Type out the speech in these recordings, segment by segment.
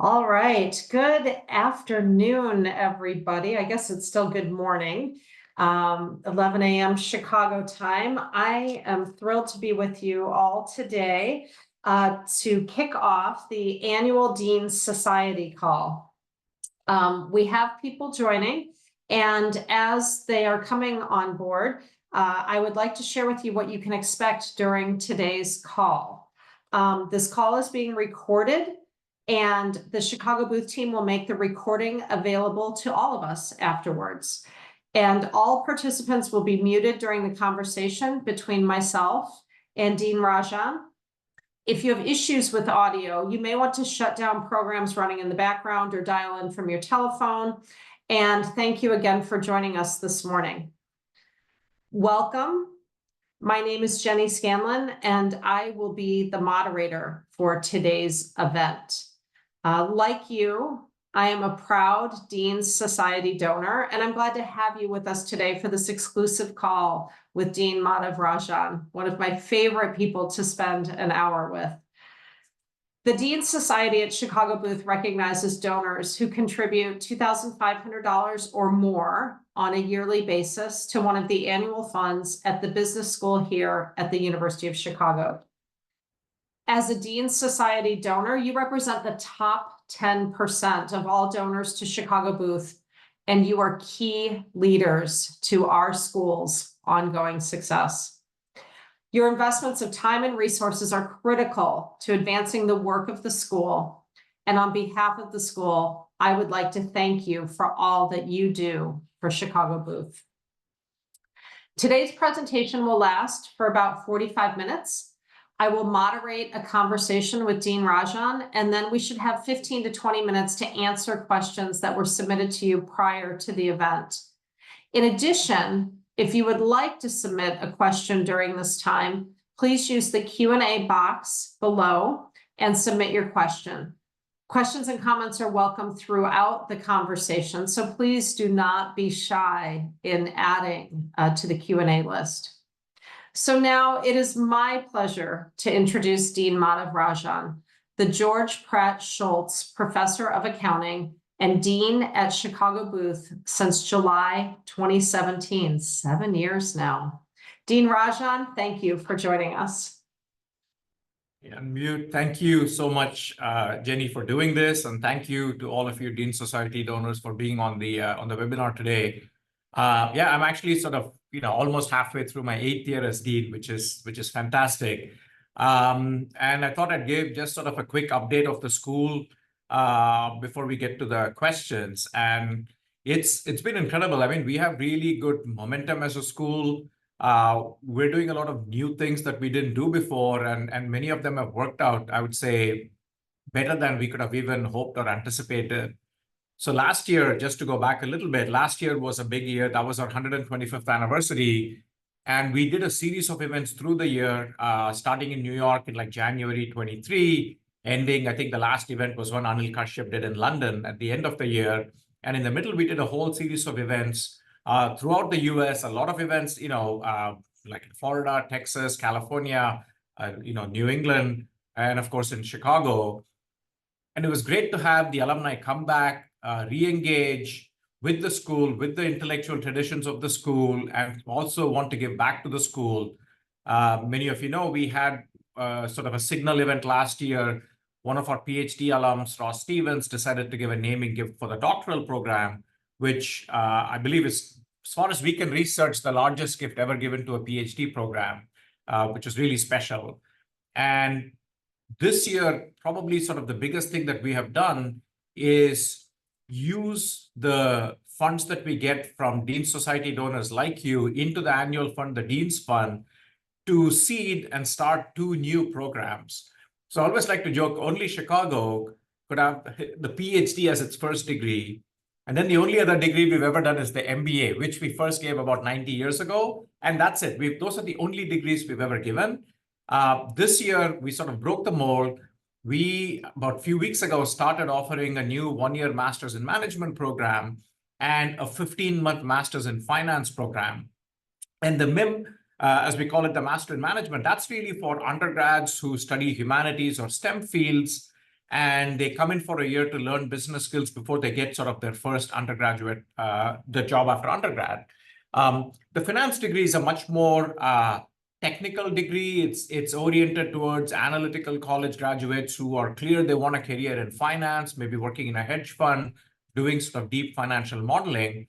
All right. Good afternoon, everybody. I guess it's still good morning. 11 a.m. Chicago time. I am thrilled to be with you all today to kick off the annual Dean's Society call. We have people joining, and as they are coming on board, I would like to share with you what you can expect during today's call. This call is being recorded, and the Chicago booth team will make the recording available to all of us afterwards. And all participants will be muted during the conversation between myself and Dean Rajan. If you have issues with audio, you may want to shut down programs running in the background or dial in from your telephone. And thank you again for joining us this morning. Welcome. My name is Jenny Scanlon, and I will be the moderator for today's event. Like you, I am a proud Dean's Society donor, and I'm glad to have you with us today for this exclusive call with Dean Madhav Rajan, one of my favorite people to spend an hour with. The Dean's Society at Chicago booth recognizes donors who contribute $2,500 or more on a yearly basis to one of the annual funds at the business school here at the University of Chicago. As a Dean's Society donor, you represent the top 10% of all donors to Chicago booth, and you are key leaders to our school's ongoing success. Your investments of time and resources are critical to advancing the work of the school, and on behalf of the school, I would like to thank you for all that you do for Chicago booth. Today's presentation will last for about 45 minutes. I will moderate a conversation with Dean Rajan, and then we should have 15 to 20 minutes to answer questions that were submitted to you prior to the event. In addition, if you would like to submit a question during this time, please use the Q&A box below and submit your question. Questions and comments are welcome throughout the conversation, so please do not be shy in adding to the Q&A list. So now it is my pleasure to introduce Dean Madhav Rajan, the George Pratt Schultz Professor of Accounting and Dean at Chicago booth since July 2017, 7 years now. Dean Rajan, thank you for joining us. Unmute. Thank you so much, Jenny, for doing this, and thank you to all of you Dean Society donors for being on the webinar today. Yeah, I'm actually sort of almost halfway through my 8th year as Dean, which is fantastic. And I thought I'd give just sort of a quick update of the school before we get to the questions. And it's been incredible. I mean, we have really good momentum as a school. We're doing a lot of new things that we didn't do before, and many of them have worked out, I would say, better than we could have even hoped or anticipated. So last year, just to go back a little bit, last year was a big year. That was our 125th anniversary. And we did a series of events through the year, starting in New York in like January 23, ending, I think the last event was one Anil Kashyap did in London at the end of the year. And in the middle, we did a whole series of events throughout the US, a lot of events, like in Florida, Texas, California, New England, and of course in Chicago. And it was great to have the alumni come back, re-engage with the school, with the intellectual traditions of the school, and also want to give back to the school. Many of you know we had sort of a signal event last year. One of our PhD alums, Ross Stevens, decided to give a naming gift for the doctoral program, which I believe is, as far as we can research, the largest gift ever given to a PhD program, which is really special. And this year, probably sort of the biggest thing that we have done is use the funds that we get from Dean's Society donors like you into the annual fund, the Dean's Fund, to seed and start 2 new programs. So I always like to joke, only Chicago could have the PhD as its first degree. And then the only other degree we've ever done is the MBA, which we first gave about 90 years ago. And that's it. Those are the only degrees we've ever given. This year, we sort of broke the mold. We, about a few weeks ago, started offering a new 1-year Master's in Management program and a 15-month Master's in Finance program. And the MIM, as we call it, the Master in Management, that's really for undergrads who study humanities or STEM fields. and they come in for a year to learn business skills before they get sort of their first undergraduate, the job after undergrad. The finance degree is a much more technical degree. It's oriented towards analytical college graduates who are clear they want a career in finance, maybe working in a hedge fund, doing sort of deep financial modeling.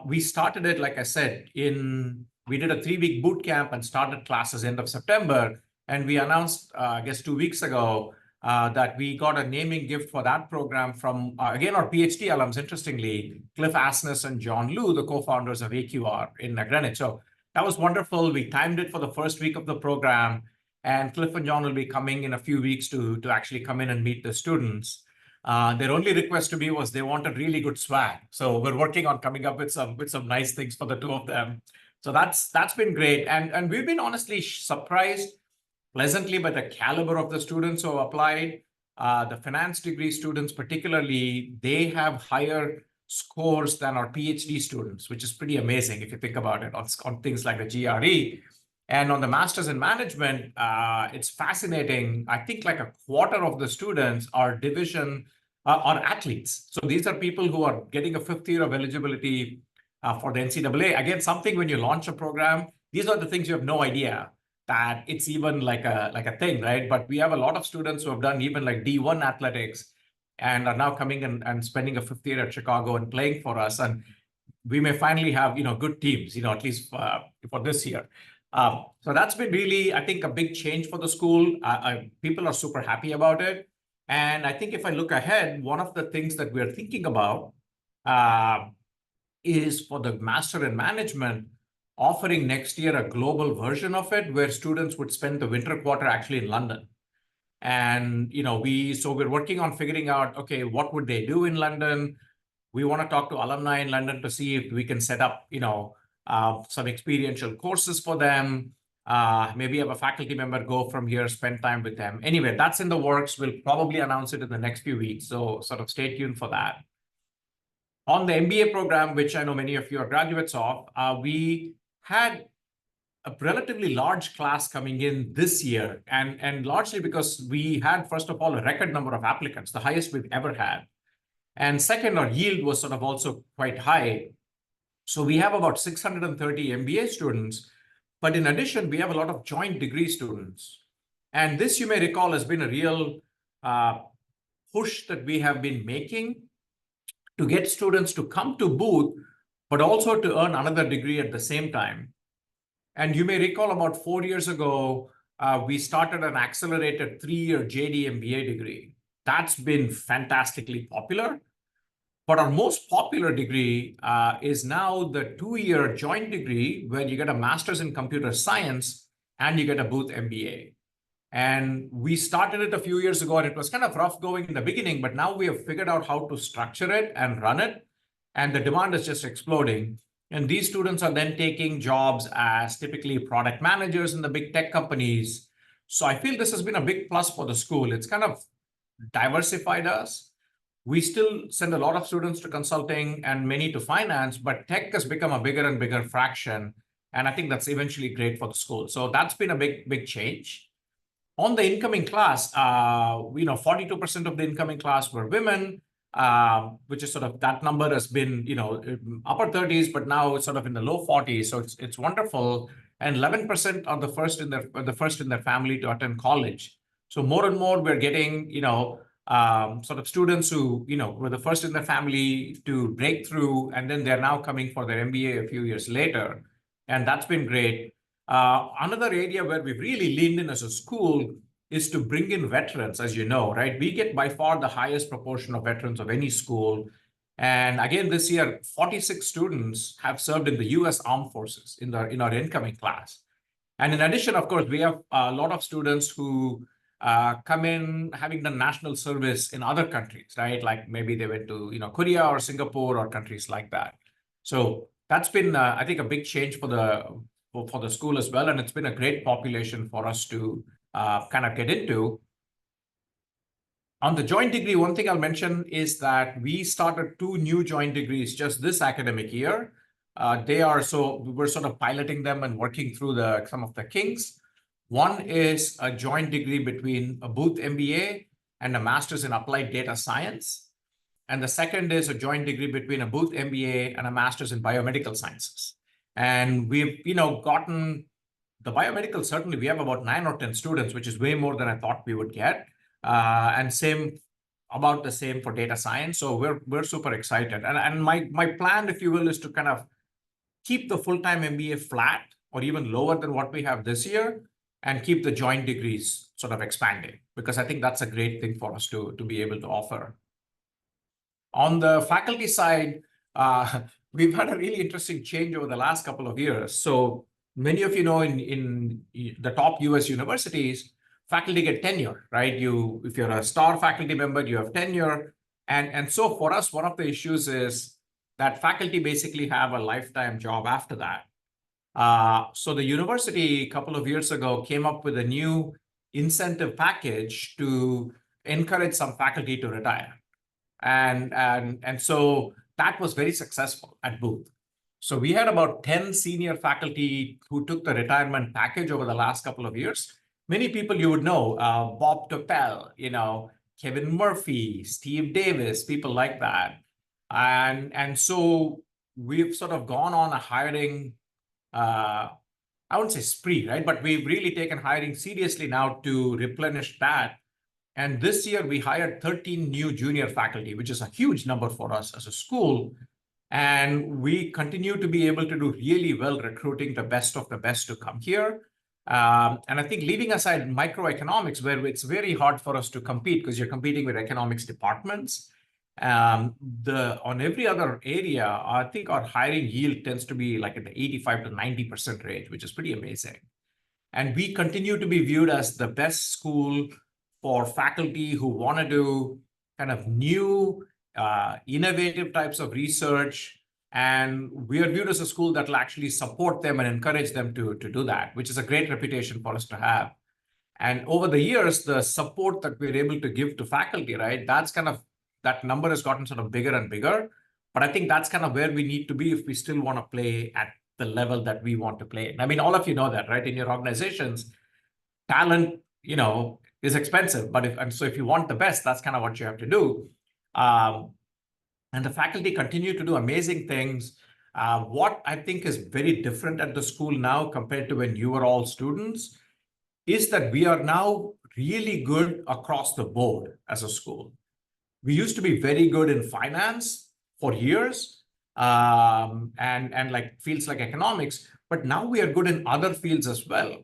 We started it, like I said, we did a 3-week boot camp and started classes end of September. And we announced, I guess 2 weeks ago, that we got a naming gift for that program from, again, our PhD alums, interestingly, Cliff Asness and John Liu, the co-founders of AQR in Greenwich. So that was wonderful. We timed it for the first week of the program, and Cliff and John will be coming in a few weeks to actually come in and meet the students. Their only request to me was they wanted really good swag. So we're working on coming up with some nice things for the two of them. So that's been great. And we've been honestly surprised pleasantly by the caliber of the students who have applied. The finance degree students, particularly, they have higher scores than our PhD students, which is pretty amazing if you think about it on things like the GRE. And on the master's in management, it's fascinating. I think like a quarter of the students are are athletes. So these are people who are getting a 5th year of eligibility for the NCAA. Again, something when you launch a program, these are the things you have no idea that it's even like a thing, right? But we have a lot of students who have done even like D1 athletics and are now coming and spending a 5th year at Chicago and playing for us. And we may finally have, good teams, at least for this year. So that's been really, I think, a big change for the school. People are super happy about it. And I think if I look ahead, one of the things that we're thinking about is for the Master in Management, offering next year a global version of it where students would spend the winter quarter actually in London. And, we're working on figuring out, okay, what would they do in London? We want to talk to alumni in London to see if we can set up, some experiential courses for them. Maybe have a faculty member go from here, spend time with them. Anyway, that's in the works. We'll probably announce it in the next few weeks. So sort of stay tuned for that. On the MBA program, which I know many of you are graduates of, we had a relatively large class coming in this year, and largely because we had, first of all, a record number of applicants, the highest we've ever had. And second, our yield was sort of also quite high. So we have about 630 MBA students, but in addition, we have a lot of joint degree students. And this, you may recall, has been a real push that we have been making to get students to come to Booth, but also to earn another degree at the same time. And you may recall about 4 years ago, we started an accelerated 3-year JD MBA degree. That's been fantastically popular. But our most popular degree is now the 2-year joint degree where you get a master's in computer science and you get a Booth MBA. And we started it a few years ago, and it was kind of rough going in the beginning, but now we have figured out how to structure it and run it. And the demand is just exploding. And these students are then taking jobs as typically product managers in the big tech companies. So I feel this has been a big plus for the school. It's kind of diversified us. We still send a lot of students to consulting and many to finance, but tech has become a bigger and bigger fraction. And I think that's eventually great for the school. So that's been a big change. On the incoming class, 42% of the incoming class were women, which is sort of, that number has been, upper 30s, but now it's sort of in the low 40s. So it's wonderful. And 11% are the first in their family to attend college. So more and more we're getting, sort of students who, were the first in their family to break through, and then they're now coming for their MBA a few years later. And that's been great. Another area where we've really leaned in as a school is to bring in veterans, as you know, right? We get by far the highest proportion of veterans of any school. And again, this year, 46 students have served in the US Armed Forces in our incoming class. And in addition, of course, we have a lot of students who come in having done national service in other countries, right? Like maybe they went to, Korea or Singapore or countries like that. So that's been, I think, a big change for the school as well. And it's been a great population for us to kind of get into. On the joint degree, one thing I'll mention is that we started 2 new joint degrees just this academic year. We're sort of piloting them and working through some of the kinks. One is a joint degree between a Booth MBA and a master's in applied data science. And the second is a joint degree between a Booth MBA and a master's in biomedical sciences. And we've, gotten the biomedical, certainly we have about 9 or 10 students, which is way more than I thought we would get. And about the same for data science. So we're super excited. And my plan, if you will, is to kind of keep the full-time MBA flat or even lower than what we have this year, and keep the joint degrees sort of expanding, because I think that's a great thing for us to be able to offer. On the faculty side, we've had a really interesting change over the last couple of years. So many of you know, in the top US universities, faculty get tenure, right? If you're a star faculty member, you have tenure. And so for us, one of the issues is that faculty basically have a lifetime job after that. So the university a couple of years ago came up with a new incentive package to encourage some faculty to retire. And so that was very successful at Booth. So we had about 10 senior faculty who took the retirement package over the last couple of years. Many people you would know, Bob Topel, Kevin Murphy, Steve Davis, people like that. And so we've sort of gone on a hiring, I wouldn't say spree, right? But we've really taken hiring seriously now to replenish that. And this year we hired 13 new junior faculty, which is a huge number for us as a school. And we continue to be able to do really well recruiting the best of the best to come here. And I think leaving aside microeconomics, where it's very hard for us to compete because you're competing with economics departments, on every other area, I think our hiring yield tends to be like in the 85 to 90% range, which is pretty amazing. And we continue to be viewed as the best school for faculty who want to do kind of new, innovative types of research. And we are viewed as a school that will actually support them and encourage them to do that, which is a great reputation for us to have. And over the years, the support that we're able to give to faculty, right, that number has gotten sort of bigger and bigger. But I think that's kind of where we need to be if we still want to play at the level that we want to play. I mean, all of you know that, right? In your organizations, talent, is expensive. So if you want the best, that's kind of what you have to do. And the faculty continue to do amazing things. What I think is very different at the school now compared to when you were all students is that we are now really good across the board as a school. We used to be very good in finance for years, and like fields like economics, but now we are good in other fields as well.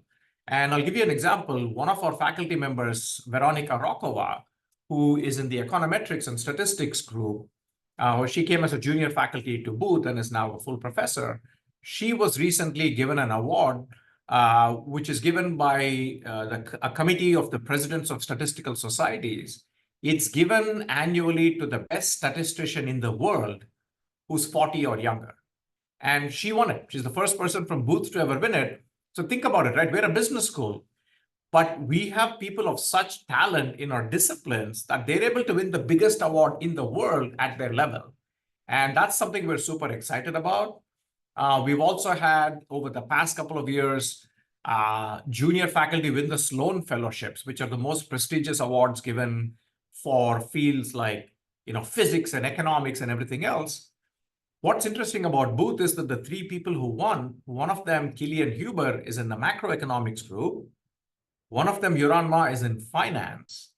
And I'll give you an example. One of our faculty members, Veronica Rokova, who is in the econometrics and statistics group, she came as a junior faculty to Booth and is now a full professor. She was recently given an award, which is given by a committee of the presidents of statistical societies. It's given annually to the best statistician in the world who's 40 or younger. And she won it. She's the first person from Booth to ever win it. So think about it, right? We're a business school, but we have people of such talent in our disciplines that they're able to win the biggest award in the world at their level. And that's something we're super excited about. We've also had, over the past couple of years, junior faculty win the Sloan Fellowships, which are the most prestigious awards given for fields like, physics and economics and everything else. What's interesting about Booth is that the 3 people who won, one of them, Killian Huber, is in the macroeconomics group. One of them, Yuran Ma, is in finance.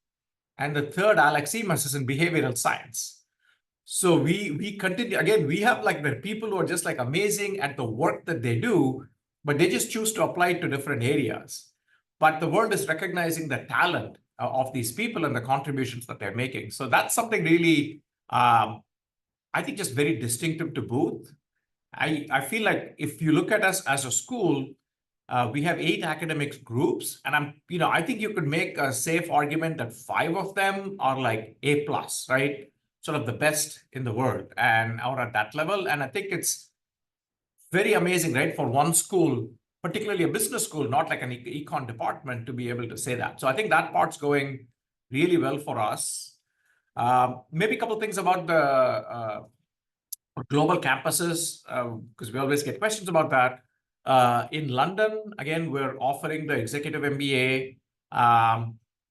And the third, Alex Emas, is in behavioral science. So we continue, again, we have like the people who are just like amazing at the work that they do, but they just choose to apply it to different areas. But the world is recognizing the talent of these people and the contributions that they're making. So that's something really, I think, just very distinctive to Booth. I feel like if you look at us as a school, we have 8 academic groups, and I think you could make a safe argument that 5 of them are like A+, right? Sort of the best in the world and are at that level. And I think it's very amazing, right? For one school, particularly a business school, not like an econ department, to be able to say that. So I think that part's going really well for us. Maybe a couple of things about the global campuses, because we always get questions about that. In London, again, we're offering the executive MBA.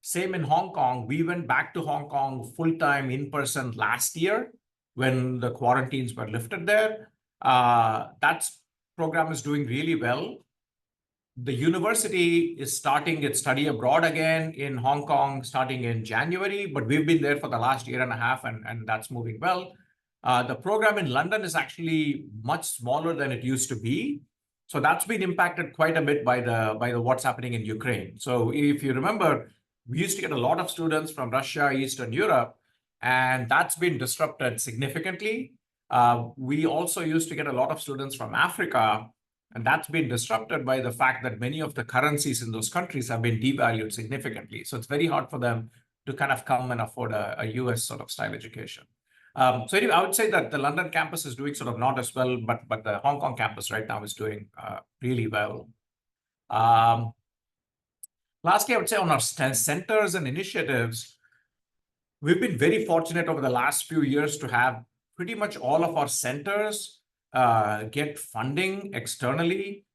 Same in Hong Kong. We went back to Hong Kong full-time in person last year when the quarantines were lifted there. That program is doing really well. The university is starting its study abroad again in Hong Kong starting in January, but we've been there for the last year and a half, and that's moving well. The program in London is actually much smaller than it used to be. So that's been impacted quite a bit by the what's happening in Ukraine. So if you remember, we used to get a lot of students from Russia, Eastern Europe, and that's been disrupted significantly. We also used to get a lot of students from Africa, and that's been disrupted by the fact that many of the currencies in those countries have been devalued significantly. So it's very hard for them to kind of come and afford a US sort of style education. So anyway, I would say that the London campus is doing sort of not as well, but the Hong Kong campus right now is doing really well. Lastly, I would say on our centers and initiatives, we've been very fortunate over the last few years to have pretty much all of our centers get funding externally.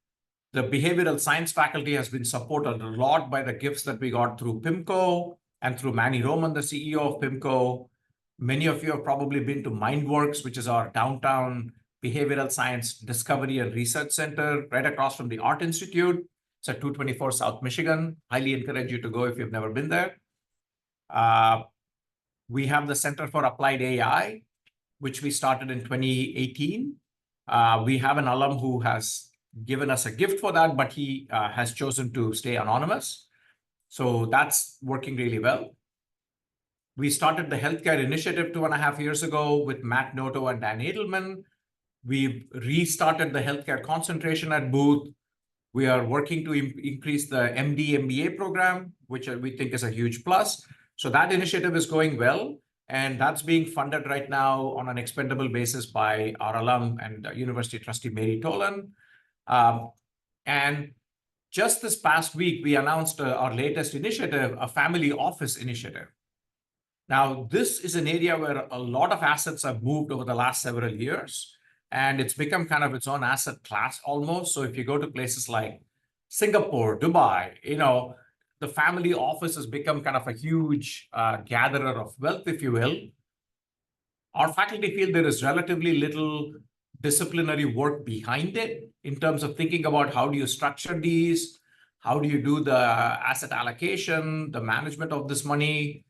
The behavioral science faculty has been supported a lot by the gifts that we got through PIMCO and through Manny Roman, the CEO of PIMCO. Many of you have probably been to MindWorks, which is our downtown behavioral science discovery and research center right across from the Art Institute. It's at 224 South Michigan. Highly encourage you to go if you've never been there. We have the Center for Applied AI, which we started in 2018. We have an alum who has given us a gift for that, but he has chosen to stay anonymous. So that's working really well. We started the healthcare initiative 2.5 years ago with Matt Noto and Dan Edelman. We've restarted the healthcare concentration at Booth. We are working to increase the MD MBA program, which we think is a huge plus. So that initiative is going well, and that's being funded right now on an expendable basis by our alum and university trustee, Mary Tolan. And just this past week, we announced our latest initiative, a family office initiative. Now, this is an area where a lot of assets have moved over the last several years, and it's become kind of its own asset class almost. So if you go to places like Singapore, Dubai, the family office has become kind of a huge gatherer of wealth, if you will. Our faculty feel there is relatively little disciplinary work behind it in terms of thinking about how do you structure these, how do you do the asset allocation, the management of this money.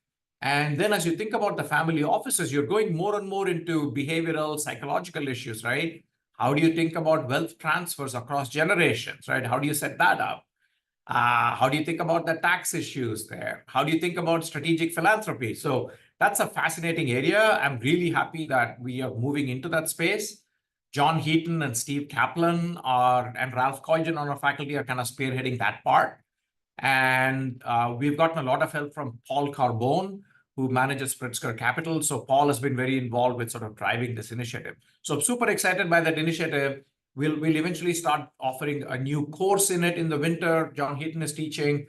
And then as you think about the family offices, you're going more and more into behavioral, psychological issues, right? How do you think about wealth transfers across generations, right? How do you set that up? How do you think about the tax issues there? How do you think about strategic philanthropy? So that's a fascinating area. I'm really happy that we are moving into that space. John Heaton and Steve Kaplan and Ralph Coygen on our faculty are kind of spearheading that part. And we've gotten a lot of help from Paul Carbone, who manages Pritzker Capital. So Paul has been very involved with sort of driving this initiative. So I'm super excited by that initiative. We'll eventually start offering a new course in it in the winter. John Heaton is teaching.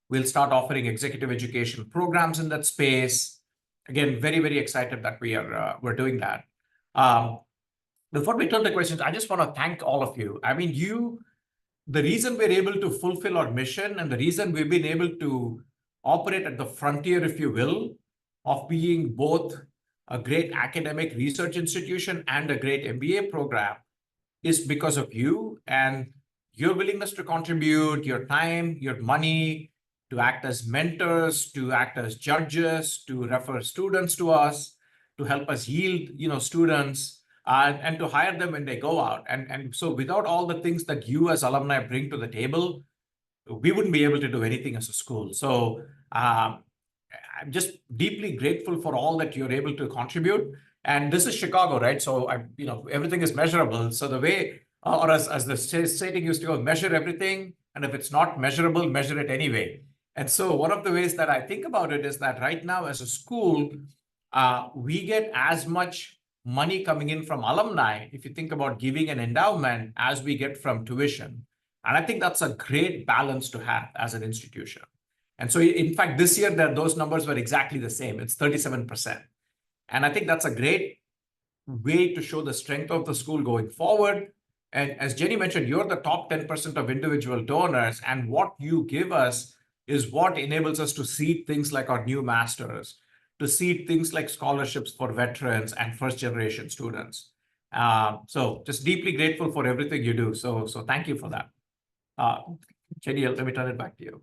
We'll start offering executive education programs in that space. Again, very, very excited that we're doing that. Before we turn to questions, I just want to thank all of you. I mean, the reason we're able to fulfill our mission and the reason we've been able to operate at the frontier, if you will, of being both a great academic research institution and a great MBA program is because of you and your willingness to contribute your time, your money, to act as mentors, to act as judges, to refer students to us, to help us yield, students, and to hire them when they go out. And so without all the things that you as alumni bring to the table, we wouldn't be able to do anything as a school. So I'm just deeply grateful for all that you're able to contribute. And this is Chicago, right? So everything is measurable. So the way, or as the saying used to go, measure everything. And if it's not measurable, measure it anyway. And so one of the ways that I think about it is that right now as a school, we get as much money coming in from alumni, if you think about giving an endowment, as we get from tuition. And I think that's a great balance to have as an institution. And so in fact, this year, those numbers were exactly the same. It's 37%. And I think that's a great way to show the strength of the school going forward. And as Jenny mentioned, you're the top 10% of individual donors. And what you give us is what enables us to seed things like our new masters, to seed things like scholarships for veterans and first generation students. So just deeply grateful for everything you do. So thank you for that. Jenny, let me turn it back to you.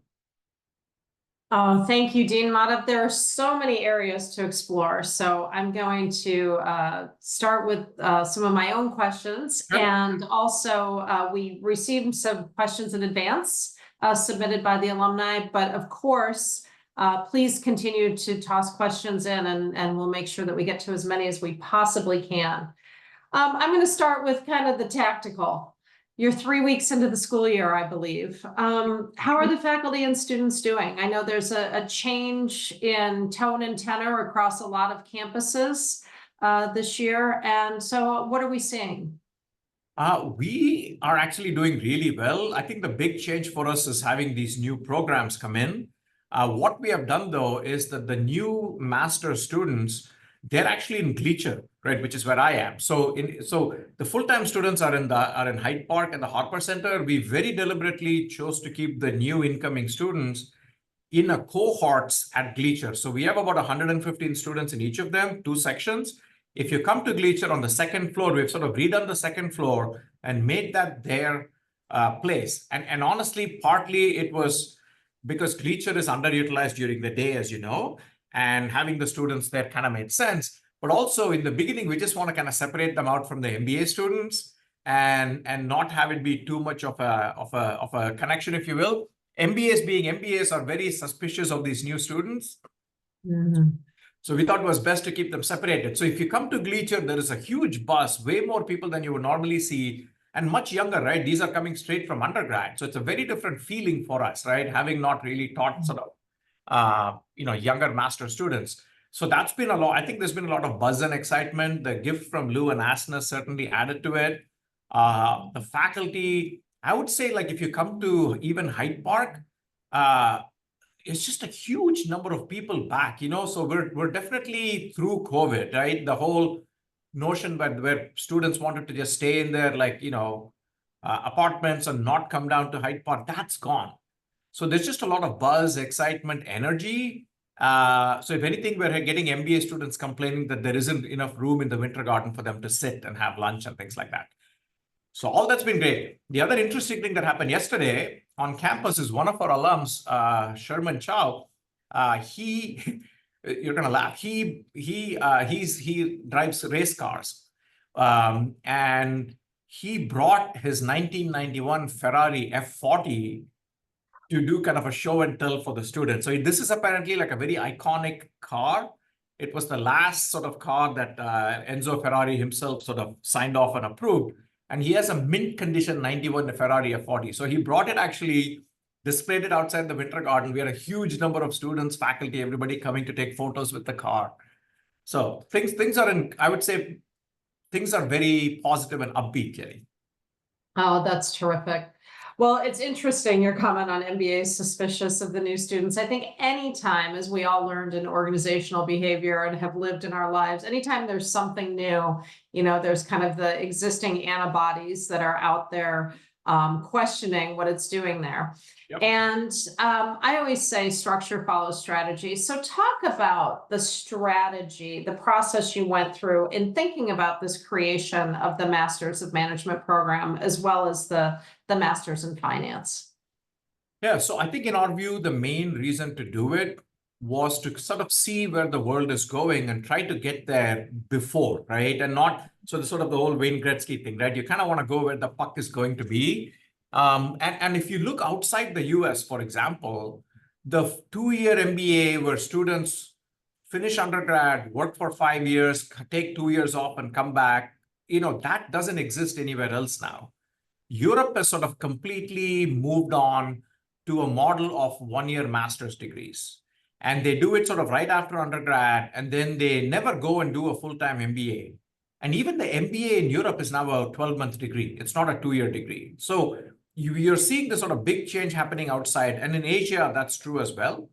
Oh, thank you, Dean Madhav. There are so many areas to explore. So I'm going to start with some of my own questions. Sure. And also, we received some questions in advance submitted by the alumni. But of course, please continue to toss questions in, and we'll make sure that we get to as many as we possibly can. I'm going to start with kind of the tactical. You're 3 weeks into the school year, I believe. How are the faculty and students doing? I know there's a change in tone and tenor across a lot of campuses this year. And so what are we seeing? We are actually doing really well. I think the big change for us is having these new programs come in. What we have done, though, is that the new master students, they're actually in Gleacher, right, which is where I am. So the full-time students are in Hyde Park and the Harper Center. We very deliberately chose to keep the new incoming students in a cohorts at Gleacher. So we have about 115 students in each of them, 2 sections. If you come to Gleacher on the second floor, we've sort of redone the second floor and made that their place. And honestly, partly it was because Gleacher is underutilized during the day, as you know, and having the students there kind of made sense. But also in the beginning, we just want to kind of separate them out from the MBA students and not have it be too much of a connection, if you will. MBAs being MBAs are very suspicious of these new students. Mm-hmm. So we thought it was best to keep them separated. So if you come to Gleacher, there is a huge bus, way more people than you would normally see, and much younger, right? These are coming straight from undergrad. So it's a very different feeling for us, right? Having not really taught sort of, younger master students. So that's been a lot. I think there's been a lot of buzz and excitement. The gift from Lou and Asna certainly added to it. The faculty, I would say, like if you come to even Hyde Park, it's just a huge number of people back, so we're definitely through COVID, right? The whole notion where students wanted to just stay in their apartments and not come down to Hyde Park, that's gone. So there's just a lot of buzz, excitement, energy. So if anything, we're getting MBA students complaining that there isn't enough room in the Winter Garden for them to sit and have lunch and things like that. So all that's been great. The other interesting thing that happened yesterday on campus is one of our alums, Sherman Chow. You're gonna laugh. He drives race cars, and he brought his 1991 Ferrari F40 to do kind of a show and tell for the students. So this is apparently like a very iconic car. It was the last sort of car that Enzo Ferrari himself sort of signed off and approved. And he has a mint condition 91 Ferrari F40. So he brought it, actually displayed it outside the Winter Garden. We had a huge number of students, faculty, everybody coming to take photos with the car. So things are I would say things are very positive and upbeat, Jenny. Oh, that's terrific. Well, it's interesting, your comment on MBA suspicious of the new students. I think anytime, as we all learned in organizational behavior and have lived in our lives, anytime there's something new, there's kind of the existing antibodies that are out there questioning what it's doing there. Yep. And I always say structure follows strategy. So talk about the strategy, the process you went through in thinking about this creation of the Masters of Management program, as well as the Masters in Finance. Yeah, so I think in our view, the main reason to do it was to sort of see where the world is going and try to get there before, right? And not so the sort of the whole Wayne Gretzky thing, right? You kind of want to go where the puck is going to be. And if you look outside the US, for example, the 2-year MBA where students finish undergrad, work for 5 years, take 2 years off and come back, that doesn't exist anywhere else now. Europe has sort of completely moved on to a model of 1-year master's degrees. And they do it sort of right after undergrad, and then they never go and do a full-time MBA. And even the MBA in Europe is now a 12-month degree. It's not a 2-year degree. So you're seeing the sort of big change happening outside. And in Asia, that's true as well.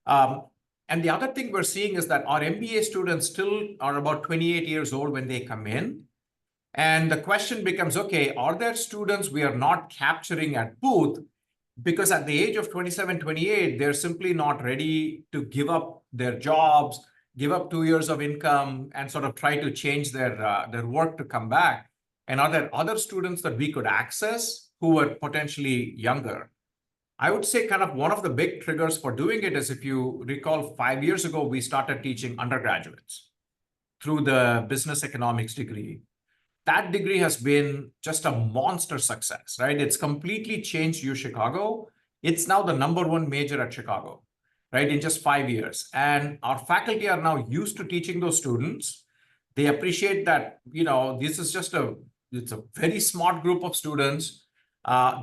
And the other thing we're seeing is that our MBA students still are about 28 years old when they come in. And the question becomes, okay, are there students we are not capturing at Booth? because at the age of 27, 28, they're simply not ready to give up their jobs, give up 2 years of income, and sort of try to change their work to come back. And are there other students that we could access who were potentially younger? I would say kind of one of the big triggers for doing it is, if you recall, 5 years ago, we started teaching undergraduates through the business economics degree. That degree has been just a monster success, right? It's completely changed U Chicago. It's now the _1 major at Chicago, right? In just 5 years. And our faculty are now used to teaching those students. They appreciate that, this is it's a very smart group of students.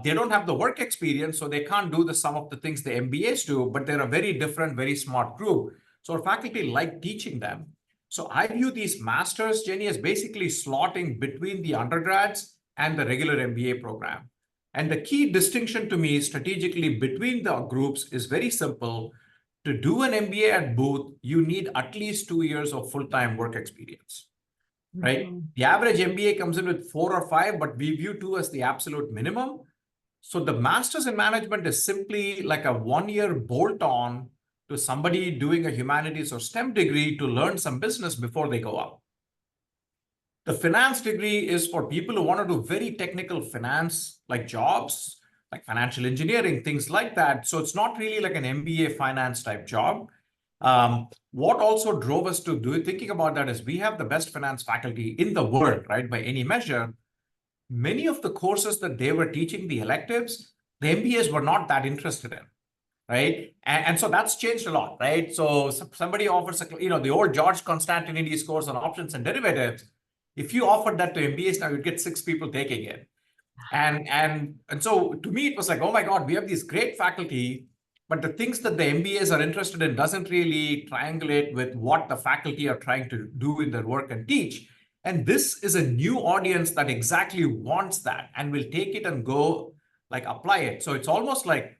They don't have the work experience, so they can't do some of the things the MBAs do, but they're a very different, very smart group. So our faculty like teaching them. So I view these masters, Jenny, as basically slotting between the undergrads and the regular MBA program. And the key distinction to me strategically between the groups is very simple. To do an MBA at Booth, you need at least 2 years of full-time work experience, right? The average MBA comes in with 4 or 5, but we view 2 as the absolute minimum. So the master's in management is simply like a 1-year bolt-on to somebody doing a humanities or STEM degree to learn some business before they go out. The finance degree is for people who want to do very technical finance, like jobs, like financial engineering, things like that. So it's not really like an MBA finance type job. What also drove us to thinking about that is we have the best finance faculty in the world, right, by any measure. Many of the courses that they were teaching, the electives, the MBAs were not that interested in, right? And so that's changed a lot, right? So somebody offers, the old George Constantinides course on options and derivatives. If you offered that to MBAs now, you'd get 6 people taking it. And so to me, it was like, oh my God, we have these great faculty, but the things that the MBAs are interested in doesn't really triangulate with what the faculty are trying to do in their work and teach. And this is a new audience that exactly wants that and will take it and go like apply it. So it's almost like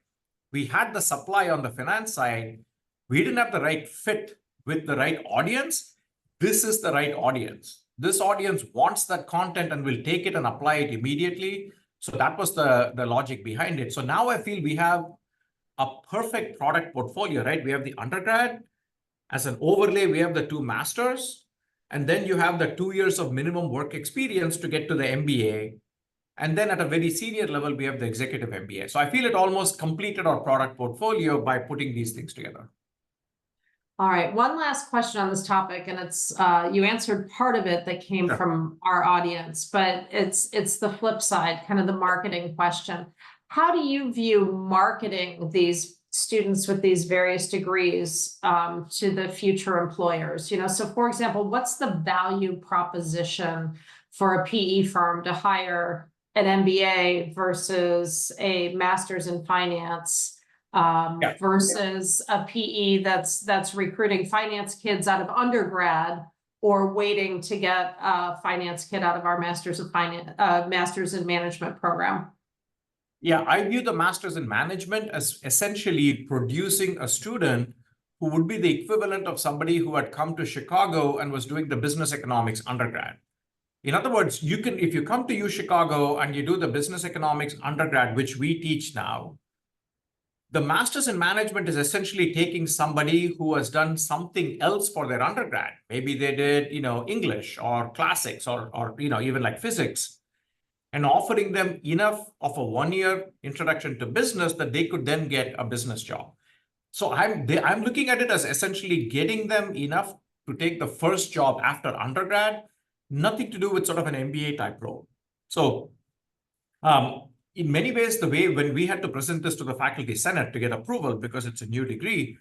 we had the supply on the finance side. We didn't have the right fit with the right audience. This is the right audience. This audience wants that content and will take it and apply it immediately. So that was the logic behind it. So now I feel we have a perfect product portfolio, right? We have the undergrad. As an overlay, we have the 2 masters. And then you have the 2 years of minimum work experience to get to the MBA. And then at a very senior level, we have the executive MBA. So I feel it almost completed our product portfolio by putting these things together. All right, one last question on this topic, and it's you answered part of it that came Sure. from our audience, but it's the flip side, kind of the marketing question. How do you view marketing these students with these various degrees to the future employers? So for example, what's the value proposition for a PE firm to hire an MBA versus a master's in finance? Versus a PE that's recruiting finance kids out of undergrad or waiting to get a finance kid out of our master's in management program. Yeah, I view the master's in management as essentially producing a student who would be the equivalent of somebody who had come to Chicago and was doing the business economics undergrad. In other words, if you come to U Chicago and you do the business economics undergrad, which we teach now, the master's in management is essentially taking somebody who has done something else for their undergrad. Maybe they did, English or classics or even like physics, and offering them enough of a 1-year introduction to business that they could then get a business job. So I'm looking at it as essentially getting them enough to take the first job after undergrad, nothing to do with sort of an MBA type role. So in many ways, the way when we had to present this to the faculty senate to get approval because it's a new degree,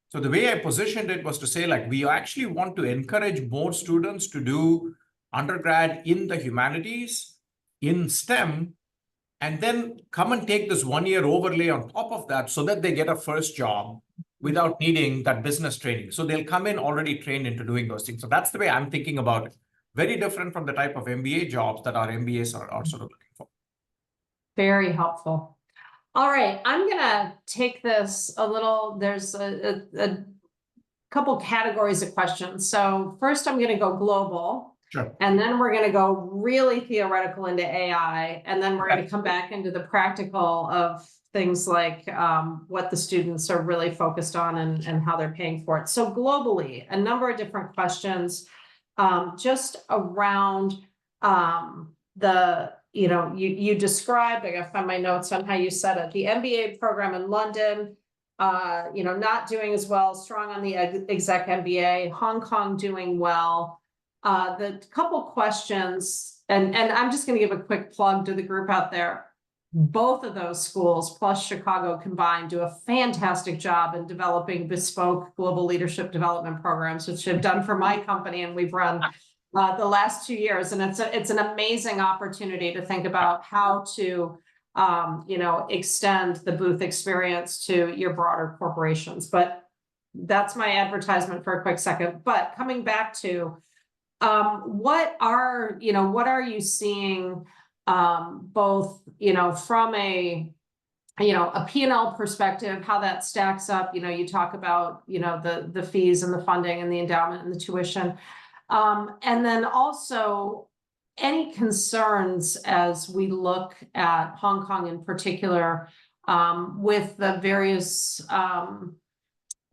so the way I positioned it was to say, like, we actually want to encourage more students to do undergrad in the humanities, in STEM, and then come and take this 1-year overlay on top of that so that they get a first job without needing that business training. So they'll come in already trained into doing those things. So that's the way I'm thinking about it. Very different from the type of MBA jobs that our MBAs are sort of looking for. Very helpful. All right, I'm gonna take this a little, there's a couple categories of questions. So first I'm gonna go global. Sure. And then we're gonna go really theoretical into AI, and then we're gonna come back into the practical of things like what the students are really focused on and how they're paying for it. So globally, a number of different questions just around you described, I gotta find my notes on how you said it, the MBA program in London, not doing as well, strong on the exec MBA, Hong Kong doing well. The couple questions, and I'm just going to give a quick plug to the group out there. Both of those schools plus Chicago combined do a fantastic job in developing bespoke global leadership development programs, which I've done for my company, and we've run the last 2 years. And it's an amazing opportunity to think about how to extend the booth experience to your broader corporations. But that's my advertisement for a quick second. But coming back to what are you seeing both from a P&L perspective, how that stacks up? You talk about the fees and the funding and the endowment and the tuition, and then also any concerns as we look at Hong Kong in particular, with the various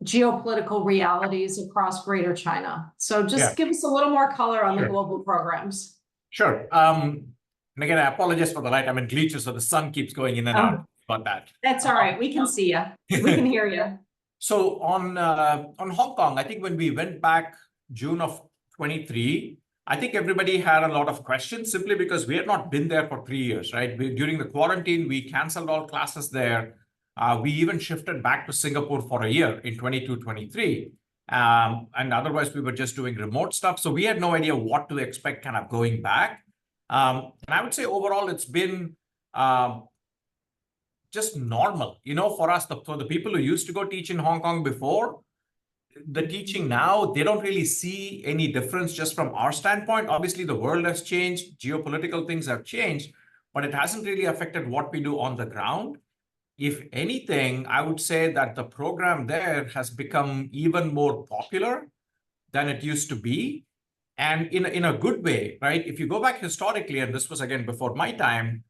geopolitical realities across Greater China. So just give us a little more color on the global programs. Sure. And again, I apologize for the light. I'm in Gleacher, so the sun keeps going in and out about that. That's all right. We can see you. We can hear you. So on Hong Kong, I think when we went back June of 23, I think everybody had a lot of questions simply because we had not been there for 3 years, right? During the quarantine, we canceled all classes there. We even shifted back to Singapore for a year in 22-23. And otherwise, we were just doing remote stuff. So we had no idea what to expect kind of going back. And I would say overall, it's been just normal. For us, for the people who used to go teach in Hong Kong before, the teaching now, they don't really see any difference just from our standpoint. Obviously, the world has changed. Geopolitical things have changed, but it hasn't really affected what we do on the ground. If anything, I would say that the program there has become even more popular than it used to be. And in a good way, right? If you go back historically, and this was again before my time,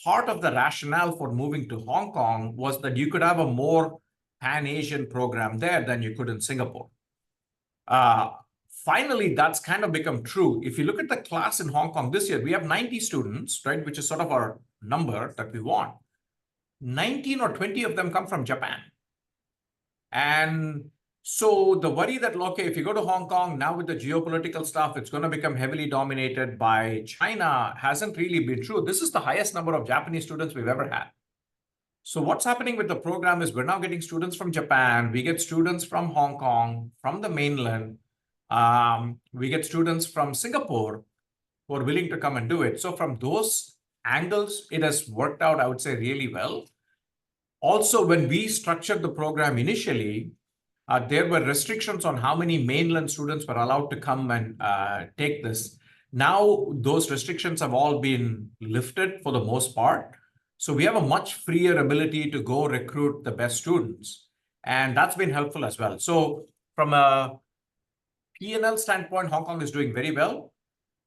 part of the rationale for moving to Hong Kong was that you could have a more Pan-Asian program there than you could in Singapore. Finally, that's kind of become true. If you look at the class in Hong Kong this year, we have 90 students, right? Which is sort of our number that we want. 19 or 20 of them come from Japan. And so the worry that, okay, if you go to Hong Kong now with the geopolitical stuff, it's going to become heavily dominated by China hasn't really been true. This is the highest number of Japanese students we've ever had. So what's happening with the program is we're now getting students from Japan. We get students from Hong Kong, from the mainland. We get students from Singapore who are willing to come and do it. So from those angles, it has worked out, I would say, really well. Also, when we structured the program initially, there were restrictions on how many mainland students were allowed to come and take this. Now, those restrictions have all been lifted for the most part. So we have a much freer ability to go recruit the best students. And that's been helpful as well. So from a P&L standpoint, Hong Kong is doing very well.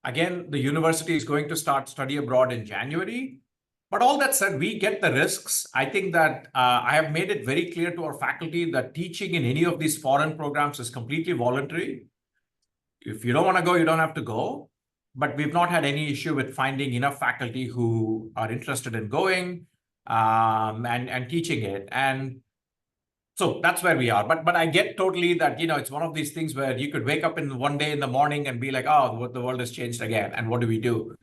Again, the university is going to start study abroad in January. But all that said, we get the risks. I think that I have made it very clear to our faculty that teaching in any of these foreign programs is completely voluntary. If you don't want to go, you don't have to go. But we've not had any issue with finding enough faculty who are interested in going and teaching it. And so that's where we are. But I get totally that, it's one of these things where you could wake up in one day in the morning and be like, oh, the world has changed again. And what do we do?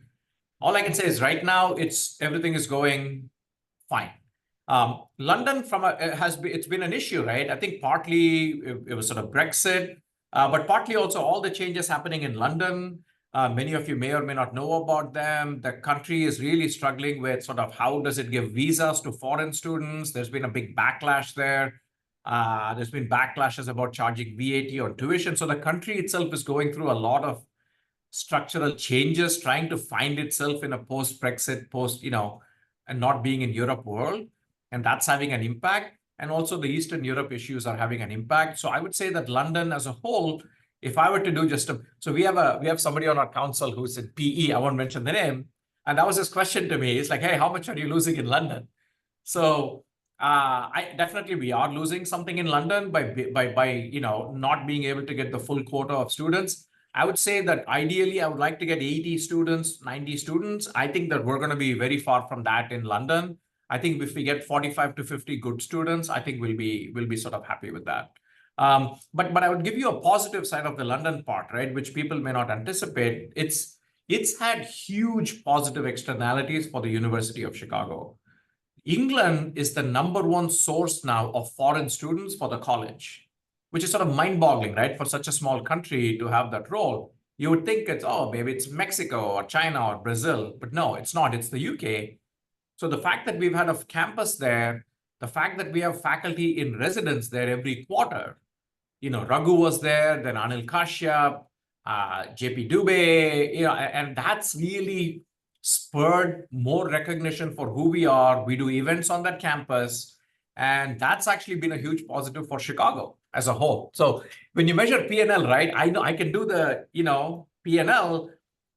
All I can say is right now, everything is going fine. London it's been an issue, right? I think partly it was sort of Brexit, but partly also all the changes happening in London. Many of you may or may not know about them. The country is really struggling with sort of how does it give visas to foreign students. There's been a big backlash there. There's been backlashes about charging VAT on tuition. So the country itself is going through a lot of structural changes, trying to find itself in a post-Brexit, and not being in Europe world. And that's having an impact. And also the Eastern Europe issues are having an impact. So I would say that London as a whole, if I were to do so we have somebody on our council who's in PE, I won't mention the name. And that was his question to me. It's like, hey, how much are you losing in London? So we are losing something in London by not being able to get the full quota of students. I would say that ideally I would like to get 80 students, 90 students. I think that we're going to be very far from that in London. I think if we get 45 to 50 good students, I think we'll be sort of happy with that. But I would give you a positive side of the London part, right, which people may not anticipate. It's had huge positive externalities for the University of Chicago. England is the #1 source now of foreign students for the college, which is sort of mind-boggling, right? For such a small country to have that role. You would think maybe it's Mexico or China or Brazil, but no, it's not. It's the UK. So the fact that we've had a campus there, the fact that we have faculty in residence there every quarter, Raghu was there, then Anil Kashyap, JP Dubey, and that's really spurred more recognition for who we are. We do events on that campus, and that's actually been a huge positive for Chicago as a whole. So when you measure P&L, right, I know I can do the, P&L,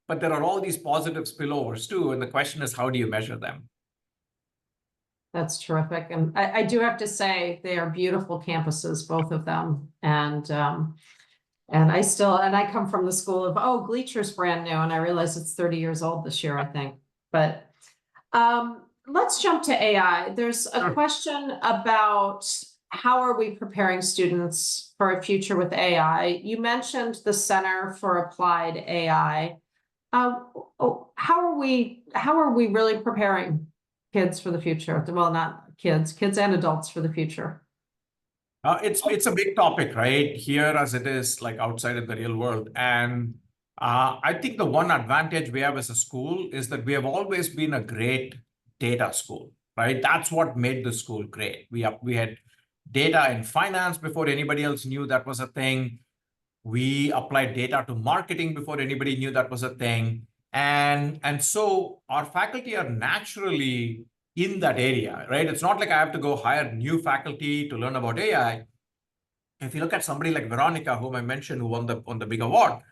but there are all these positive spillovers too. And the question is, how do you measure them? That's terrific. And I do have to say they are beautiful campuses, both of them. And I come from the school of, Gleacher's brand new, and I realize it's 30 years old this year, I think. But let's jump to AI. There's a question about how are we preparing students for a future with AI? You mentioned the Center for Applied AI. How are we really preparing kids for the future? Well, not kids and adults for the future. It's a big topic, right? Here as it is like outside of the real world. And I think the one advantage we have as a school is that we have always been a great data school, right? That's what made the school great. We had data in finance before anybody else knew that was a thing. We applied data to marketing before anybody knew that was a thing. And so our faculty are naturally in that area, right? It's not like I have to go hire new faculty to learn about AI. If you look at somebody like Veronica, whom I mentioned, who won the big award,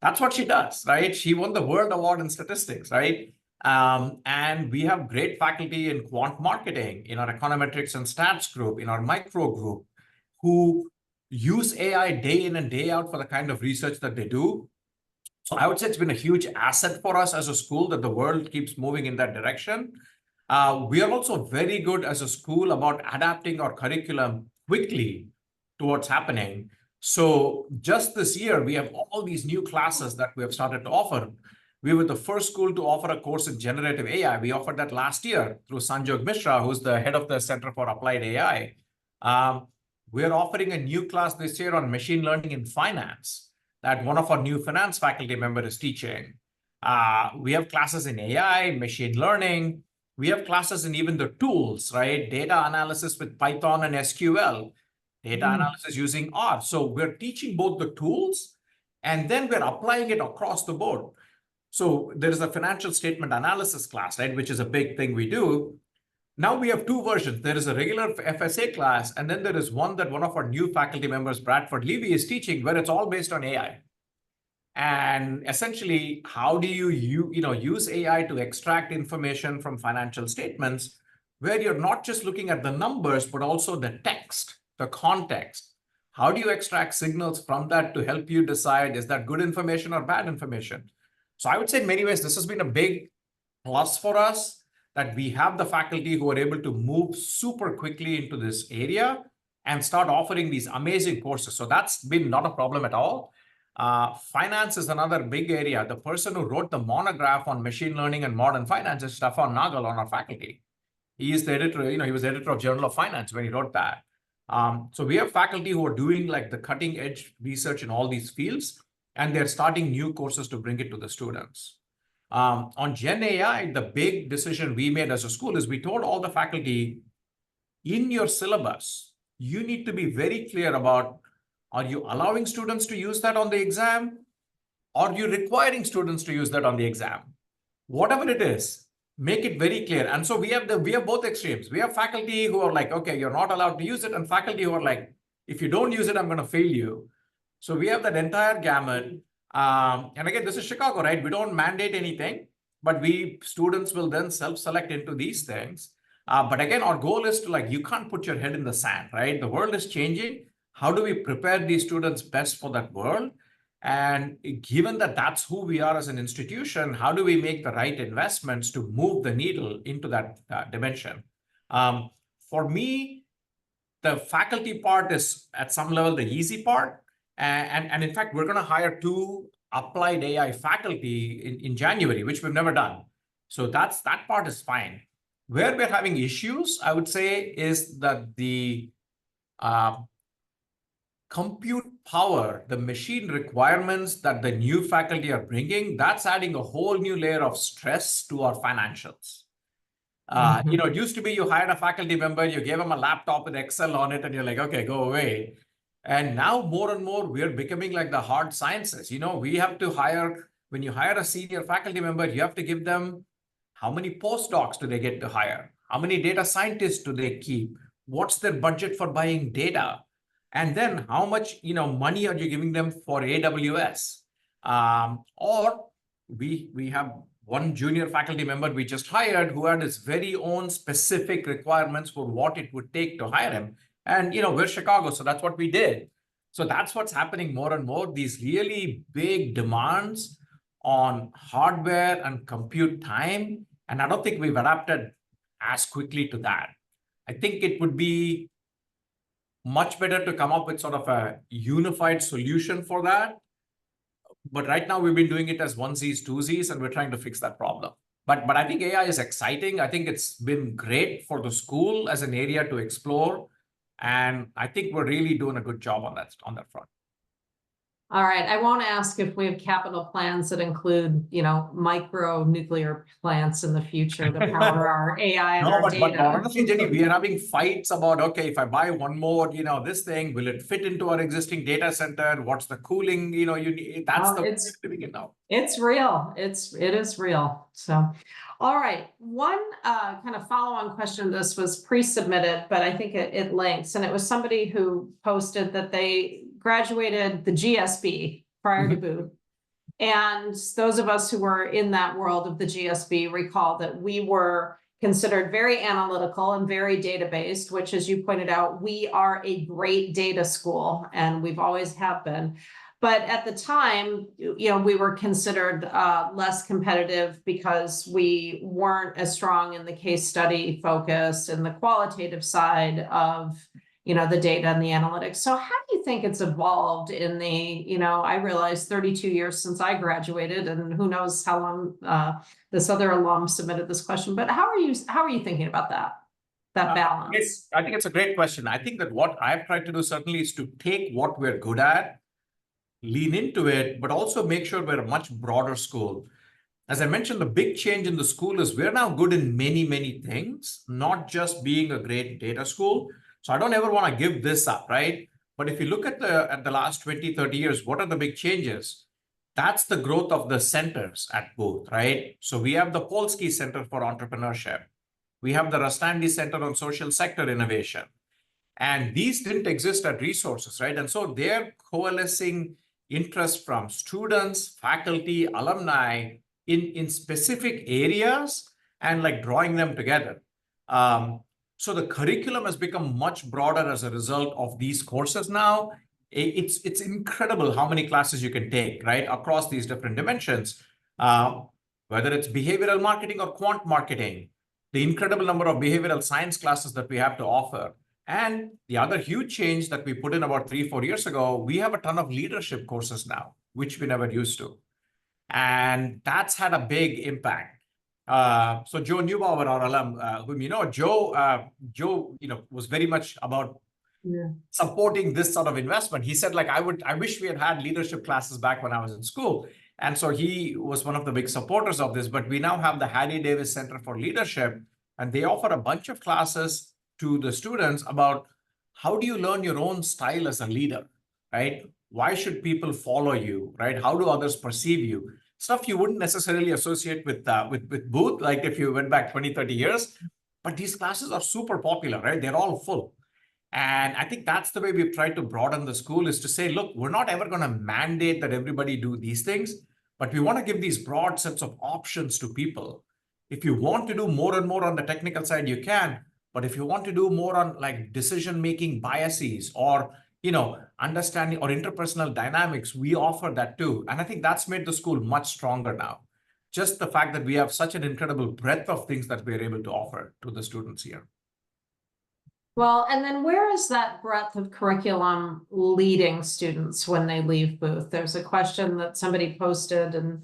that's what she does, right? She won the world award in statistics, right? And we have great faculty in quant marketing, in our econometrics and stats group, in our micro group, who use AI day in and day out for the kind of research that they do. So I would say it's been a huge asset for us as a school that the world keeps moving in that direction. We are also very good as a school about adapting our curriculum quickly to what's happening. So just this year, we have all these new classes that we have started to offer. We were the first school to offer a course in generative AI. We offered that last year through Sanjog Mishra, who's the head of the Center for Applied AI. We're offering a new class this year on machine learning in finance that one of our new finance faculty members is teaching. We have classes in AI, machine learning. We have classes in even the tools, right? Data analysis with Python and SQL, data analysis using R. So we're teaching both the tools and then we're applying it across the board. So there is a financial statement analysis class, right, which is a big thing we do. Now we have two versions. There is a regular FSA class, and then there is one that one of our new faculty members, Bradford Levy, is teaching, where it's all based on AI. And essentially, how do you use AI to extract information from financial statements where you're not just looking at the numbers, but also the text, the context? How do you extract signals from that to help you decide, is that good information or bad information? So I would say in many ways, this has been a big plus for us that we have the faculty who are able to move super quickly into this area and start offering these amazing courses. So that's been not a problem at all. Finance is another big area. The person who wrote the monograph on machine learning and modern finance is Stefan Nagel on our faculty. He is the editor, he was the editor of Journal of Finance when he wrote that. So we have faculty who are doing like the cutting edge research in all these fields, and they're starting new courses to bring it to the students. On Gen AI, the big decision we made as a school is we told all the faculty, in your syllabus, you need to be very clear about, are you allowing students to use that on the exam? Or are you requiring students to use that on the exam? Whatever it is, make it very clear. And so we have both extremes. We have faculty who are like, okay, you're not allowed to use it, and faculty who are like, if you don't use it, I'm going to fail you. So we have that entire gamut. And again, this is Chicago, right? We don't mandate anything, but students will then self-select into these things. But again, our goal is to you can't put your head in the sand, right? The world is changing. How do we prepare these students best for that world? And given that that's who we are as an institution, how do we make the right investments to move the needle into that dimension? For me, the faculty part is at some level the easy part. And in fact, we're going to hire 2 applied AI faculty in January, which we've never done. So that part is fine. Where we're having issues, I would say, is that the compute power, the machine requirements that the new faculty are bringing, that's adding a whole new layer of stress to our financials. It used to be you hired a faculty member, you gave them a laptop with Excel on it, and you're like, okay, go away. And now more and more, we're becoming like the hard sciences. We have to when you hire a senior faculty member, you have to give them how many postdocs do they get to hire? How many data scientists do they keep? What's their budget for buying data? And then how much money are you giving them for AWS? Or we have one junior faculty member we just hired who had his very own specific requirements for what it would take to hire him. And we're Chicago, so that's what we did. So that's what's happening more and more. These really big demands on hardware and compute time. And I don't think we've adapted as quickly to that. I think it would be much better to come up with sort of a unified solution for that. But right now we've been doing it as onesies, twosies, and we're trying to fix that problem. But I think AI is exciting. I think it's been great for the school as an area to explore. And I think we're really doing a good job on that front. All right. I won't ask if we have capital plans that include, micro nuclear plants in the future to power our AI and our data. But honestly, Jenny, we are having fights about, okay, if I buy one more, this thing, will it fit into our existing data center? What's the cooling, you need? That's the living it now. It's real. It is real. So, all right. One kind of follow-on question. This was pre-submitted, but I think it links, and it was somebody who posted that they graduated the GSB prior to boot. And those of us who were in that world of the GSB recall that we were considered very analytical and very data-based, which, as you pointed out, we are a great data school, and we've always have been. But at the time, we were considered less competitive because we weren't as strong in the case study focus and the qualitative side of the data and the analytics. So how do you think it's evolved in the, I realized 32 years since I graduated, and who knows how long this other alum submitted this question, but how are you thinking about that balance? I think it's a great question. I think that what I've tried to do certainly is to take what we're good at, lean into it, but also make sure we're a much broader school. As I mentioned, the big change in the school is we're now good in many, many things, not just being a great data school. So I don't ever want to give this up, right? But if you look at the last 20, 30 years, what are the big changes? That's the growth of the centers at Booth, right? So we have the Polsky Center for Entrepreneurship. We have the Rastandi Center on Social Sector Innovation. And these didn't exist at Resources, right? And so they're coalescing interest from students, faculty, alumni in specific areas and drawing them together. So the curriculum has become much broader as a result of these courses now. It's incredible how many classes you can take, right, across these different dimensions, whether it's behavioral marketing or quant marketing, the incredible number of behavioral science classes that we have to offer. And the other huge change that we put in about 3-4 years ago, we have a ton of leadership courses now, which we never used to. And that's had a big impact. So Joe Neubauer, our alum, whom Joe, was very much about supporting this sort of investment. He said, I wish we had leadership classes back when I was in school. And so he was one of the big supporters of this. But we now have the Hattie Davis Center for Leadership, and they offer a bunch of classes to the students about how do you learn your own style as a leader, right? Why should people follow you, right? How do others perceive you? Stuff you wouldn't necessarily associate with Booth, like if you went back 20, 30 years. But these classes are super popular, right? They're all full. And I think that's the way we've tried to broaden the school, is to say, look, we're not ever going to mandate that everybody do these things, but we want to give these broad sets of options to people. If you want to do more and more on the technical side, you can. But if you want to do more on like decision-making biases or, understanding or interpersonal dynamics, we offer that too. And I think that's made the school much stronger now. Just the fact that we have such an incredible breadth of things that we're able to offer to the students here. Well, and then where is that breadth of curriculum leading students when they leave Booth? There's a question that somebody posted, and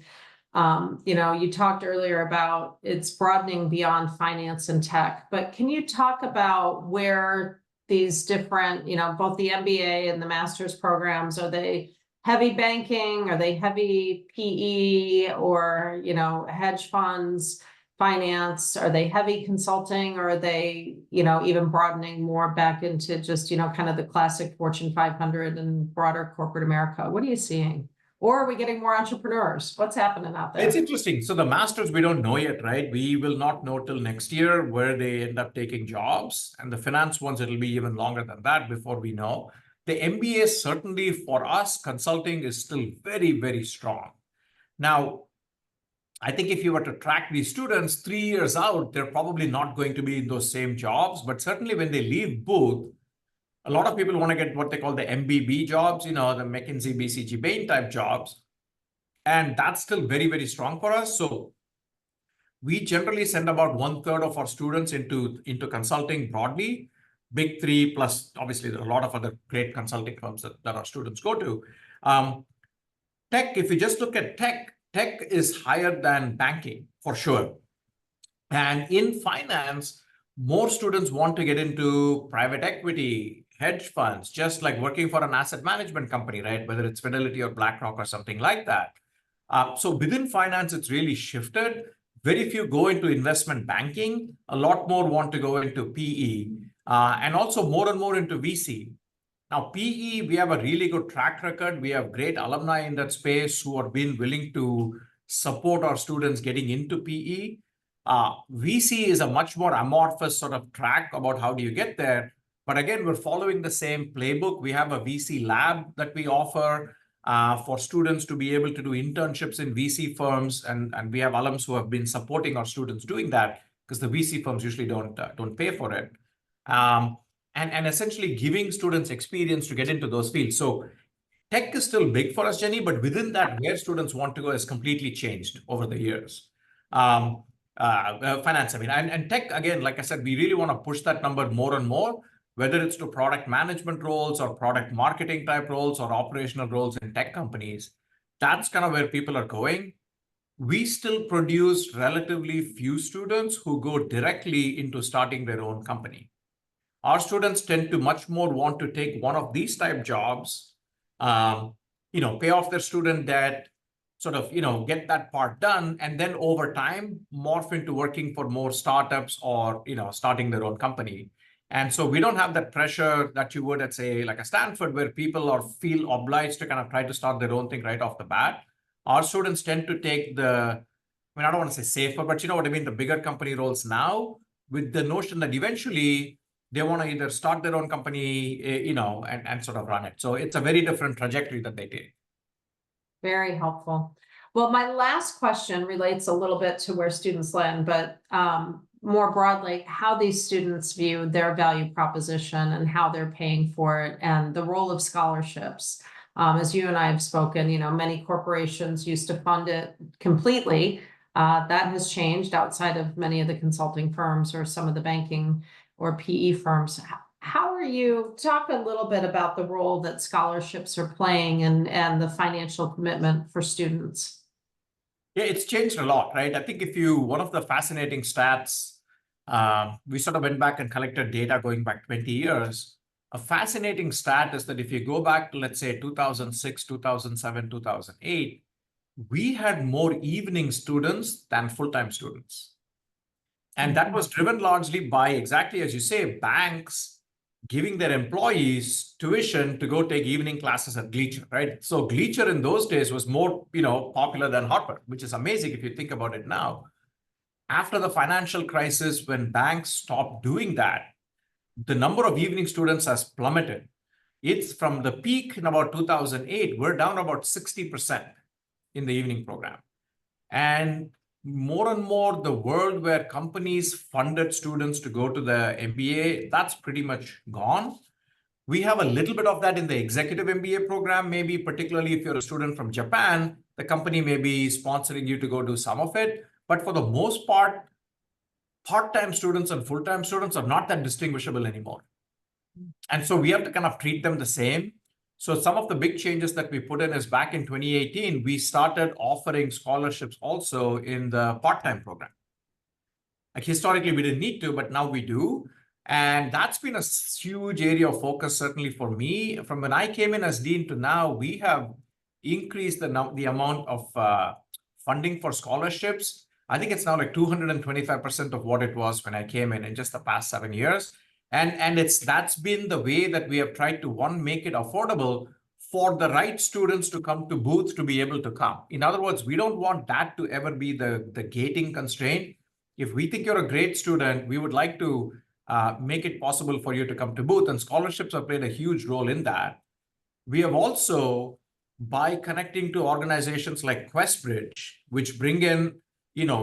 you talked earlier about it's broadening beyond finance and tech, but can you talk about where these different, both the MBA and the master's programs, are they heavy banking? Are they heavy PE or, hedge funds, finance? Are they heavy consulting, or are they, even broadening more back into just, kind of the classic Fortune 500 and broader corporate America? What are you seeing? Or are we getting more entrepreneurs? What's happening out there? It's interesting. So the masters, we don't know yet, right? We will not know till next year where they end up taking jobs. And the finance ones, it'll be even longer than that before we know. The MBA, certainly for us, consulting is still very, very strong. Now, I think if you were to track these students 3 years out, they're probably not going to be in those same jobs. But certainly when they leave Booth, a lot of people want to get what they call the MBB jobs, the McKinsey, BCG, Bain type jobs. And that's still very, very strong for us. So we generally send about 1/3 of our students into consulting broadly, big three, plus obviously there are a lot of other great consulting firms that our students go to. Tech, if you just look at tech is higher than banking for sure. And in finance, more students want to get into private equity, hedge funds, just like working for an asset management company, right? Whether it's Fidelity or BlackRock or something like that. So within finance, it's really shifted. Very few go into investment banking. A lot more want to go into PE, and also more and more into VC. Now, PE, we have a really good track record. We have great alumni in that space who have been willing to support our students getting into PE. VC is a much more amorphous sort of track about how do you get there. But again, we're following the same playbook. We have a VC lab that we offer for students to be able to do internships in VC firms. And we have alums who have been supporting our students doing that because the VC firms usually don't pay for it. And essentially giving students experience to get into those fields. So tech is still big for us, Jenny, but within that, where students want to go has completely changed over the years. Finance, and tech, again, like I said, we really want to push that number more and more, whether it's to product management roles or product marketing type roles or operational roles in tech companies. That's kind of where people are going. We still produce relatively few students who go directly into starting their own company. Our students tend to much more want to take one of these type jobs, pay off their student debt, sort of, get that part done, and then over time morph into working for more startups or, starting their own company. And so we don't have that pressure that you would at, say, like a Stanford, where people feel obliged to kind of try to start their own thing right off the bat. Our students tend to take I don't want to say safer, but you know what I mean, the bigger company roles now, with the notion that eventually they want to either start their own company, and sort of run it. So it's a very different trajectory that they take. Very helpful. Well, my last question relates a little bit to where students land, but more broadly, how these students view their value proposition and how they're paying for it, and the role of scholarships. As you and I have spoken, many corporations used to fund it completely. That has changed outside of many of the consulting firms or some of the banking or PE firms. How are you, talk a little bit about the role that scholarships are playing and the financial commitment for students? Yeah, it's changed a lot, right? I think one of the fascinating stats, we sort of went back and collected data going back 20 years. A fascinating stat is that if you go back to, let's say, 2006, 2007, 2008, we had more evening students than full-time students. And that was driven largely by, exactly as you say, banks giving their employees tuition to go take evening classes at Gleacher, right? So Gleacher in those days was more, popular than Harvard, which is amazing if you think about it now. After the financial crisis, when banks stopped doing that, the number of evening students has plummeted. It's from the peak in about 2008, we're down about 60% in the evening program. And more and more the world where companies funded students to go to the MBA, that's pretty much gone. We have a little bit of that in the executive MBA program, maybe particularly if you're a student from Japan, the company may be sponsoring you to go do some of it. But for the most part, part-time students and full-time students are not that distinguishable anymore. And so we have to kind of treat them the same. So some of the big changes that we put in is back in 2018, we started offering scholarships also in the part-time program. Like historically, we didn't need to, but now we do. And that's been a huge area of focus, certainly for me. From when I came in as dean to now, we have increased the amount of funding for scholarships. I think it's now like 225% of what it was when I came in just the past 7 years. And that's been the way that we have tried to, one, make it affordable for the right students to come to booths to be able to come. In other words, we don't want that to ever be the gating constraint. If we think you're a great student, we would like to make it possible for you to come to booth, and scholarships have played a huge role in that. We have also, by connecting to organizations like QuestBridge, which bring in,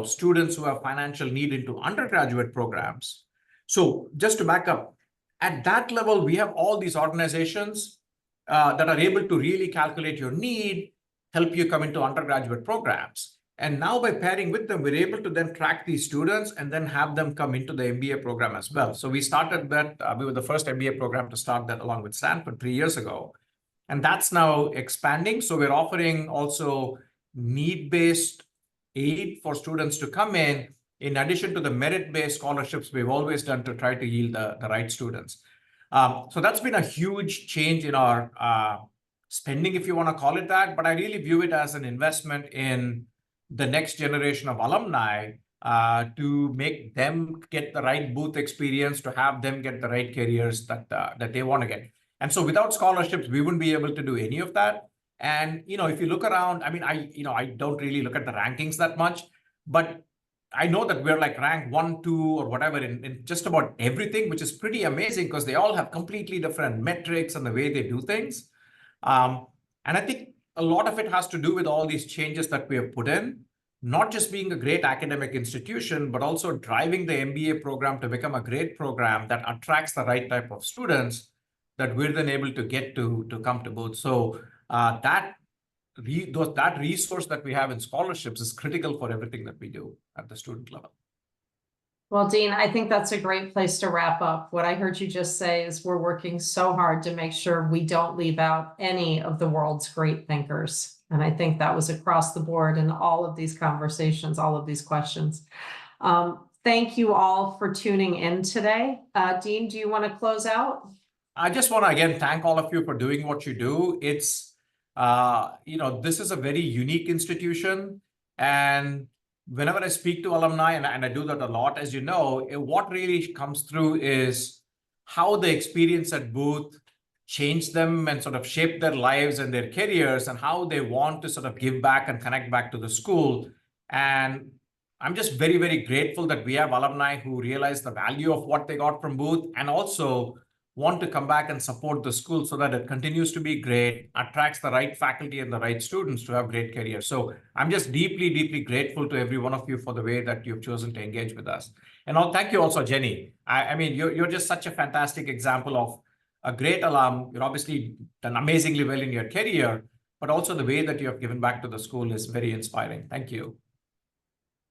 students who have financial need into undergraduate programs. So just to back up, at that level, we have all these organizations that are able to really calculate your need, help you come into undergraduate programs. And now by pairing with them, we're able to then track these students and then have them come into the MBA program as well. So we started that, we were the first MBA program to start that along with Stanford 3 years ago. And that's now expanding. So we're offering also need-based aid for students to come in addition to the merit-based scholarships we've always done to try to yield the right students. So that's been a huge change in our spending, if you want to call it that. But I really view it as an investment in the next generation of alumni to make them get the right booth experience, to have them get the right careers that they want to get. And so without scholarships, we wouldn't be able to do any of that. And, if you look around, I mean, I don't really look at the rankings that much, but I know that we're like ranked 1, 2, or whatever in just about everything, which is pretty amazing because they all have completely different metrics and the way they do things. And I think a lot of it has to do with all these changes that we have put in, not just being a great academic institution, but also driving the MBA program to become a great program that attracts the right type of students that we're then able to get to come to both. So that resource that we have in scholarships is critical for everything that we do at the student level. Well, Dean, I think that's a great place to wrap up. What I heard you just say is we're working so hard to make sure we don't leave out any of the world's great thinkers. And I think that was across the board in all of these conversations, all of these questions. Thank you all for tuning in today. Dean, do you want to close out? I just want to again thank all of you for doing what you do. It's, this is a very unique institution. And whenever I speak to alumni, and I do that a lot, as you know, what really comes through is how the experience at Booth changed them and sort of shaped their lives and their careers, and how they want to sort of give back and connect back to the school. And I'm just very, very grateful that we have alumni who realize the value of what they got from Booth and also want to come back and support the school so that it continues to be great, attracts the right faculty and the right students to have great careers. So I'm just deeply, deeply grateful to every one of you for the way that you've chosen to engage with us. And thank you also, Jenny. I mean, you're just such a fantastic example of a great alum. You're obviously done amazingly well in your career, but also the way that you have given back to the school is very inspiring. Thank you.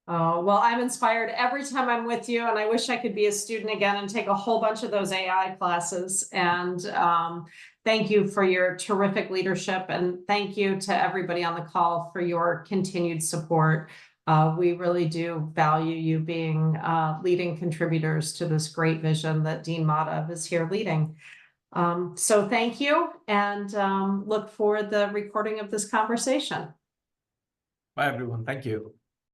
Oh, well, I'm inspired every time I'm with you, and I wish I could be a student again and take a whole bunch of those AI classes. And thank you for your terrific leadership, and thank you to everybody on the call for your continued support. We really do value you being leading contributors to this great vision that Dean Madhav is here leading. So thank you, and look for the recording of this conversation. Bye, everyone. Thank you.